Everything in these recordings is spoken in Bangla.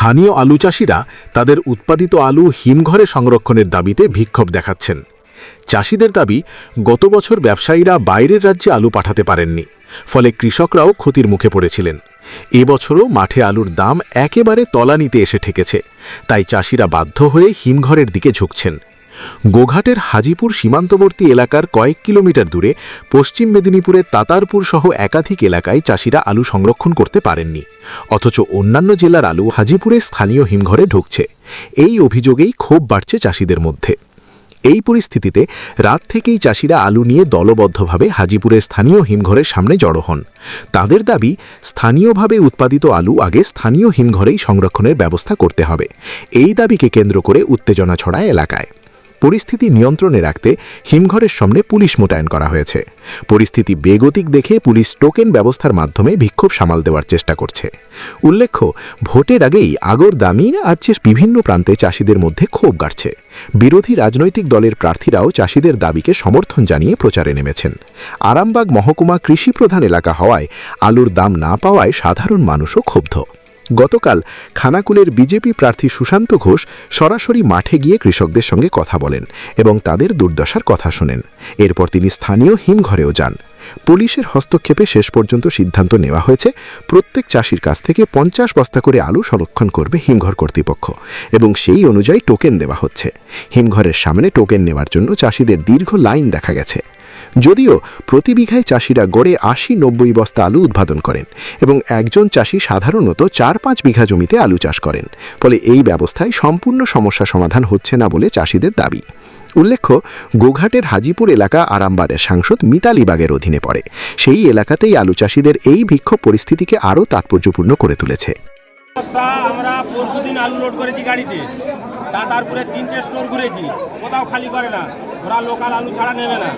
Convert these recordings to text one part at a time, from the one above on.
স্থানীয় আলু চাষিরা তাদের উৎপাদিত আলু হিমঘরে সংরক্ষণের দাবিতে বিক্ষোভ দেখাচ্ছেন। চাষিদের দাবি, গত বছর ব্যবসায়ীরা বাইরের রাজ্যে আলু পাঠাতে পারেননি, ফলে কৃষকরাও ক্ষতির মুখে পড়েছিলেন। এবছরও মাঠে আলুর দাম একেবারে তলানিতে এসে ঠেকেছে, তাই চাষিরা বাধ্য হয়ে হিমঘরের দিকে ঝুঁকছেন। গোঘাটের হাজিপুর সীমান্তবর্তী এলাকার কয়েক কিলোমিটার দূরে পশ্চিম মেদিনীপুরের তাতারপুর সহ একাধিক এলাকায় চাষিরা আলু সংরক্ষণ করতে পারেননি, অথচ অন্যান্য জেলার আলু হাজিপুরে স্থানীয় হিমঘরে ঢুকছে। এই অভিযোগেই ক্ষোভ বাড়ছে চাষিদের মধ্যে। এই পরিস্থিতিতে রাত থেকেই চাষিরা আলু নিয়ে দলবদ্ধভাবে হাজিপুরের স্থানীয় হিমঘরের সামনে জড়ো হন। তাদের দাবি, স্থানীয়ভাবে উৎপাদিত আলু আগে স্থানীয় হিমঘরেই সংরক্ষণের ব্যবস্থা করতে হবে। এই দাবিকে কেন্দ্র করে উত্তেজনা ছড়ায় এলাকায়। পরিস্থিতি নিয়ন্ত্রণে রাখতে হিমঘরের সামনে পুলিশ মোতায়েন করা হয়েছে। পরিস্থিতি বেগতিক দেখে পুলিশ টোকেন ব্যবস্থার মাধ্যমে বিক্ষোভ সামাল দেওয়ার চেষ্টা করছে। উল্লেখ্য, ভোটের আগেই আগর দামি রাজ্যের বিভিন্ন প্রান্তে চাষিদের মধ্যে ক্ষোভ গাড়ছে। বিরোধী রাজনৈতিক দলের প্রার্থীরাও চাষিদের দাবিকে সমর্থন জানিয়ে প্রচারে নেমেছেন। আরামবাগ মহকুমা কৃষিপ্রধান এলাকা হওয়ায় আলুর দাম না পাওয়ায় সাধারণ মানুষও ক্ষুব্ধ। গতকাল খানাকুলের বিজেপি প্রার্থী সুশান্ত ঘোষ সরাসরি মাঠে গিয়ে কৃষকদের সঙ্গে কথা বলেন এবং তাদের দুর্দশার কথা শোনেন। এরপর তিনি স্থানীয় হিমঘরেও যান। পুলিশের হস্তক্ষেপে শেষ পর্যন্ত সিদ্ধান্ত নেওয়া হয়েছে, প্রত্যেক চাষির কাছ থেকে 50 বস্তা করে আলু সংরক্ষণ করবে হিমঘর কর্তৃপক্ষ এবং সেই অনুযায়ী টোকেন দেওয়া হচ্ছে। হিমঘরের সামনে টোকেন নেওয়ার জন্য চাষিদের দীর্ঘ লাইন দেখা গেছে। যদিও প্রতি বিঘায় চাষিরা গড়ে 80-90 বস্তা আলু উৎপাদন করেন এবং একজন চাষি সাধারণত 4-5 বিঘা জমিতে আলু চাষ করেন, ফলে এই ব্যবস্থায় সম্পূর্ণ সমস্যা সমাধান হচ্ছে না বলে চাষিদের দাবি। উল্লেখ্য, গোঘাটের হাজিপুর এলাকা আরামবাগের সাংসদ মিতালি বাগের অধীনে পড়ে। সেই এলাকাতেই আলু চাষিদের এই বিক্ষোভ পরিস্থিতিকে আরও তাৎপর্যপূর্ণ করে তুলেছে। আমরা পরশুদিন আলু লোড করেছি গাড়িতে, তারপরে 3টে স্টোর ঘুরেছি, কোথাও খালি করে না, ওরা লোকাল আলু ছাড়া নেবে না।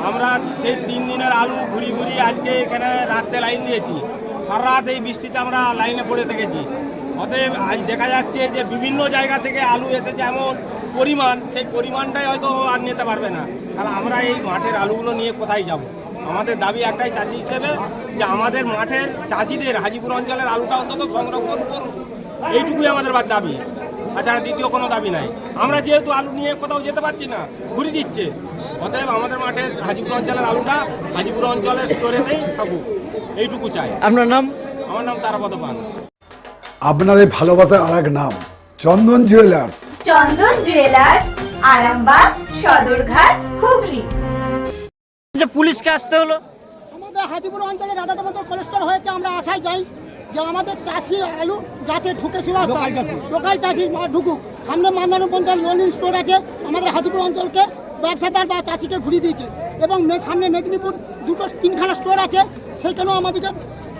আমরা সেই 3 দিনের আলু ঘুরি আজকে এখানে রাত্রে লাইন দিয়েছি। সারা রাত এই বৃষ্টিতে আমরা লাইনে পড়ে থেকেছি। অতএব আজ দেখা যাচ্ছে যে বিভিন্ন জায়গা থেকে আলু এসেছে, এমন পরিমাণ, সেই পরিমাণটাই হয়তো আর নিতে পারবে না। কারণ আমরা এই মাঠের আলুগুলো নিয়ে কোথায় যাব? আমাদের দাবি একটাই চাষি হিসেবে, যে আমাদের মাঠের চাষিদের হাজিপুর অঞ্চলের আলুটা অন্তত সংরক্ষণ করুন, এইটুকুই আমাদের দাবি। তাছাড়া দ্বিতীয় কোনো দাবি নাই। আমরা যেহেতু আলু নিয়ে কোথাও যেতে পারছি না, ঘুরে দিচ্ছে, অতএব আমাদের মাঠের হাজিপুর অঞ্চলের আলুটা হাজিপুর অঞ্চলের স্টোরেতেই থাকুক, এইটুকু চাই। আপনার নাম? আমার নাম তারাপদ পান। আপনাদের ভালোবাসার আরেক নাম চন্দন জুয়েলার্স। চন্দন জুয়েলার্স, আরামবাগ, সদরঘাট, হুগলি। যে পুলিশকে আসতে হলো, আমাদের হাজিপুর অঞ্চলে রাধাদামোদর কোলেস্ট্রল হয়েছে। আমরা আশায় যাই যে আমাদের চাষি আলু যাতে ঢুকেছিল, লোকাল চাষি ঢুকুক। সামনে মান্দানো পঞ্চায়েত লোনিং স্টোর আছে, আমাদের হাজিপুর অঞ্চলকে ব্যবসাদার বা চাষিকে ঘুরিয়ে দিয়েছে এবং সামনে মেদিনীপুর 2-3খানা স্টোর আছে, সেইখানেও আমাদেরকে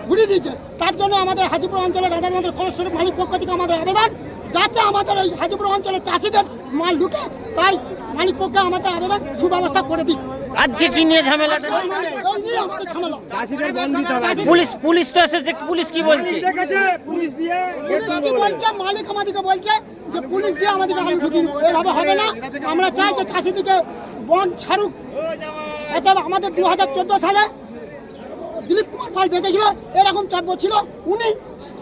ঘুরিয়ে দিয়েছে। তার জন্য আমাদের হাজিপুর অঞ্চলের রাধাদামোদর কোলেস্ট্রলের মালিক পক্ষ থেকে আমাদের আবেদন, যাতে আমাদের এই হাজিপুর অঞ্চলের চাষিদের মাল ঢুকে, তাই মালিক পক্ষে আমাদের আবেদন সুব্যবস্থা করে দিক। আজকে কি নিয়ে ঝামেলাটা? পুলিশ তো এসেছে, পুলিশ কি বলছে? মালিক আমাদেরকে বলছে যে পুলিশ দিয়ে আমাদেরকে আলু ঢুকিয়ে এভাবে হবে না। আমরা চাই যে চাষিদিকে বন ছাড়ুক। অতএব আমাদের 2014 সালে দিলীপ কুমার পাল বেঁচেছিল, এরকম চাপ ছিল, উনি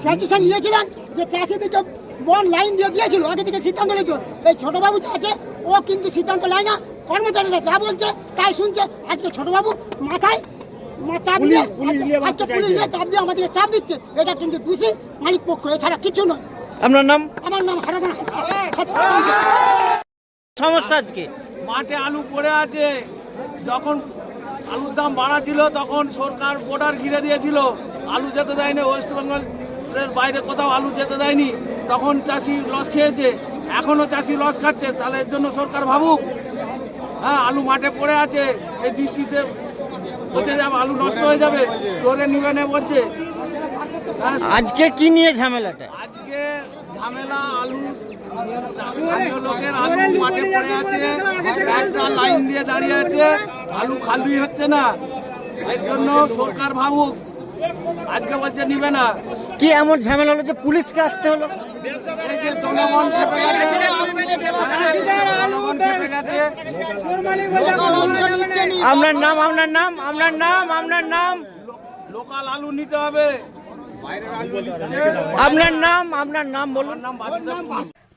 সাজেশন নিয়েছিলেন যে চাষিদিকে বন লাইন দিয়ে দিয়েছিল, আগে থেকে সিদ্ধান্ত নিয়েছিল। এই ছোটবাবু যে আছে, ও কিন্তু সিদ্ধান্ত নেয় না, কর্মচারীরা যা বলছে তাই শুনছে। আজকে ছোটবাবু মাথায় চাপ দিয়ে, আজকে পুলিশ দিয়ে চাপ দিয়ে আমাদেরকে চাপ দিচ্ছে। এটা কিন্তু দোষী মালিক পক্ষ, এছাড়া কিছু নয়। আপনার নাম? আমার নাম হারাধন। সমস্যা আজকে মাঠে আলু পড়ে আছে। যখন আলুর দাম বাড়া ছিল, তখন সরকার বর্ডার ঘিরে দিয়েছিল, আলু যেতে দেয়নি। ওয়েস্ট বেঙ্গলের বাইরে কোথাও আলু যেতে দেয়নি, তখন চাষি লস খেয়েছে, এখনও চাষি লস খাচ্ছে। তাহলে এর জন্য সরকার ভাবুক। হ্যাঁ, আলু মাঠে পড়ে আছে, এই বৃষ্টিতে পচে যাবে, আলু নষ্ট হয়ে যাবে, স্টোরে নিবে না বলছে। আজকে কি নিয়ে ঝামেলাটা? আজকে ঝামেলা আলু, স্থানীয় লোকের আলু মাঠে পড়ে আছে, একটা লাইন দিয়ে দাঁড়িয়ে আছে, আলু খালি হচ্ছে না। এর জন্য সরকার ভাবুক। আজকে বলছে নিবে না। কি এমন ঝামেলা হলো যে পুলিশকে আসতে হলো? এই যে জনগণ খেপে গেছে, জনগণ খেপে গেছে। আপনার নাম? আপনার নাম? আপনার নাম? আপনার নাম? লোকাল আলু নিতে হবে। আপনার নাম বলুন।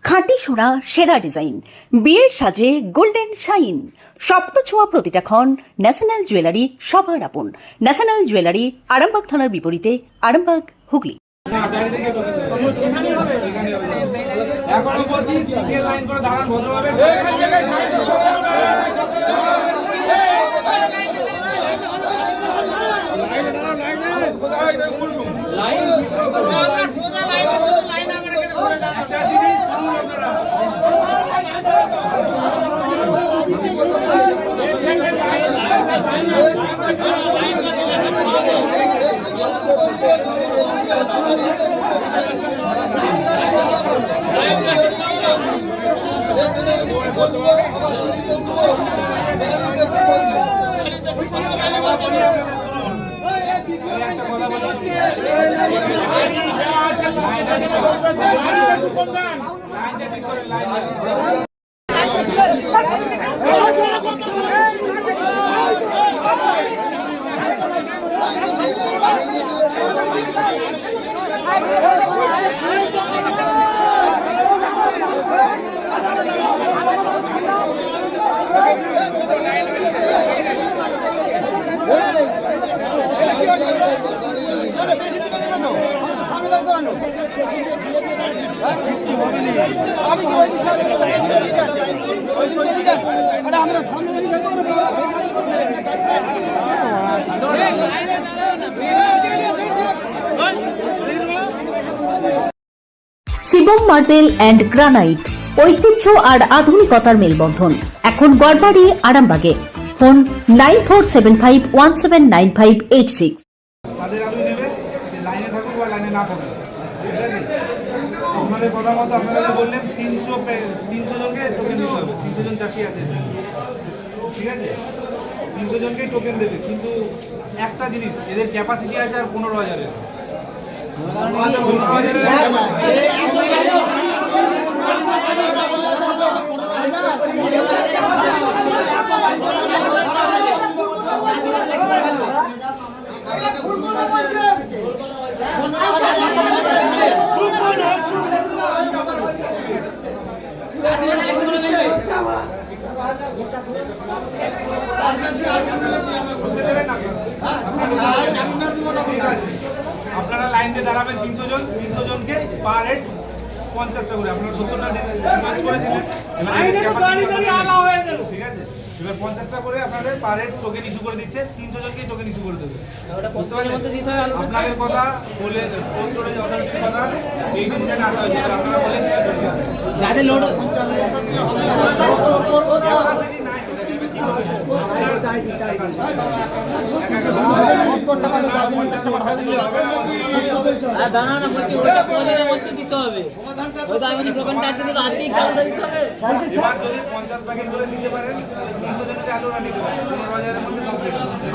খাঁটি সোনা সেরা ডিজাইন, বিয়ের সাজে গোল্ডেন শাইন, স্বপ্ন ছোঁয়া প্রতিটা ক্ষণ। ন্যাশনাল জুয়েলারি সবার আপন। ন্যাশনাল জুয়েলারি, আরামবাগ থানার বিপরীতে, আরামবাগ, হুগলি। এখনো বলছি সিঙ্গেল লাইন করে দাঁড়ান ভদ্রভাবে। শিবম মার্বেল অ্যান্ড গ্রানাইট, ঐতিহ্য আর আধুনিকতার মেলবন্ধন। এখন গড়বাড়ি, আরামবাগে। ফোন 9475179586। তাদের আলু নেবে, লাইনে থাকুক বা লাইনে না থাকুক, ঠিক আছে? আপনাদের কথা মতো আপনারা যে বললেন 300 জনকে টোকেন দিতে হবে। 300 জন চাষি আছে, ঠিক আছে? 300 জনকেই টোকেন দেবে, কিন্তু একটা জিনিস, এদের ক্যাপাসিটি আছে আর 15,000-এর। আপনারা লাইন দিয়ে দাঁড়াবেন 300 জনকে পার হেড 50 টাকা করে। আপনারা 70টা ইনভেস্ট করেছিলেন, ঠিক আছে? এবার 50 টাকা করে আপনাদের পার হেড টোকেন ইস্যু করে দিচ্ছে। 300 জনকেই টোকেন ইস্যু করে দেবে। বুঝতে পারলেন? আপনাদের কথা বলে কোল্ড স্টোরেজ অথরিটির কথা এই ডিসিশনে আসা হয়েছে। আপনারা বলেন যাদের লোড ক্যাপাসিটি নাই,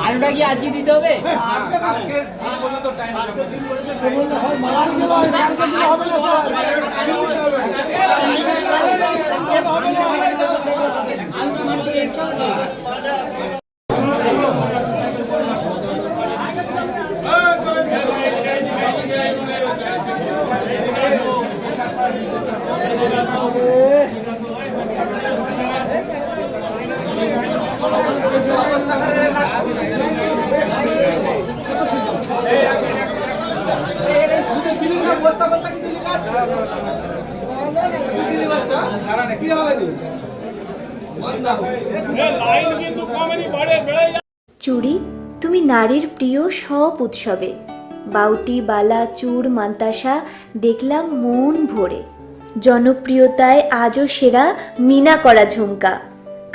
আলুটা কি আজকে দিতে হবে? চুড়ি, তুমি নারীর প্রিয় সব উৎসবে। বাউটি, বালা, চূড়, মান্তাসা দেখলাম মন ভরে। জনপ্রিয়তায় আজও সেরা মিনা করা ঝুমকা।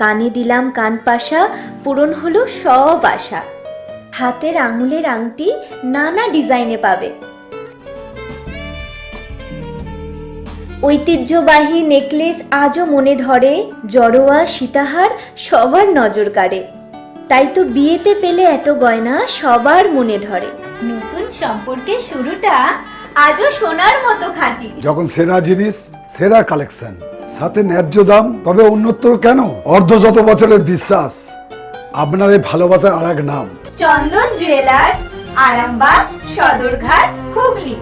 কানে দিলাম কানপাশা, পূরণ হলো সব আশা। হাতের আঙুলের আংটি নানা ডিজাইনে পাবে। ঐতিহ্যবাহী নেকলেস আজও মনে ধরে। জড়োয়া, সীতাহার সবার নজর কাড়ে। তাই তো বিয়েতে পেলে এত গয়না সবার মনে ধরে। নতুন সম্পর্কের শুরুটা আজও সোনার মতো খাঁটি। যখন সেরা জিনিস, সেরা কালেকশন, সাথে ন্যায্য দাম, তবে উন্নতর কেন? অর্ধশত বছরের বিশ্বাস, আপনাদের ভালোবাসার আর এক নাম চন্দন জুয়েলার্স, আরামবাগ সদরঘাট হুগলি।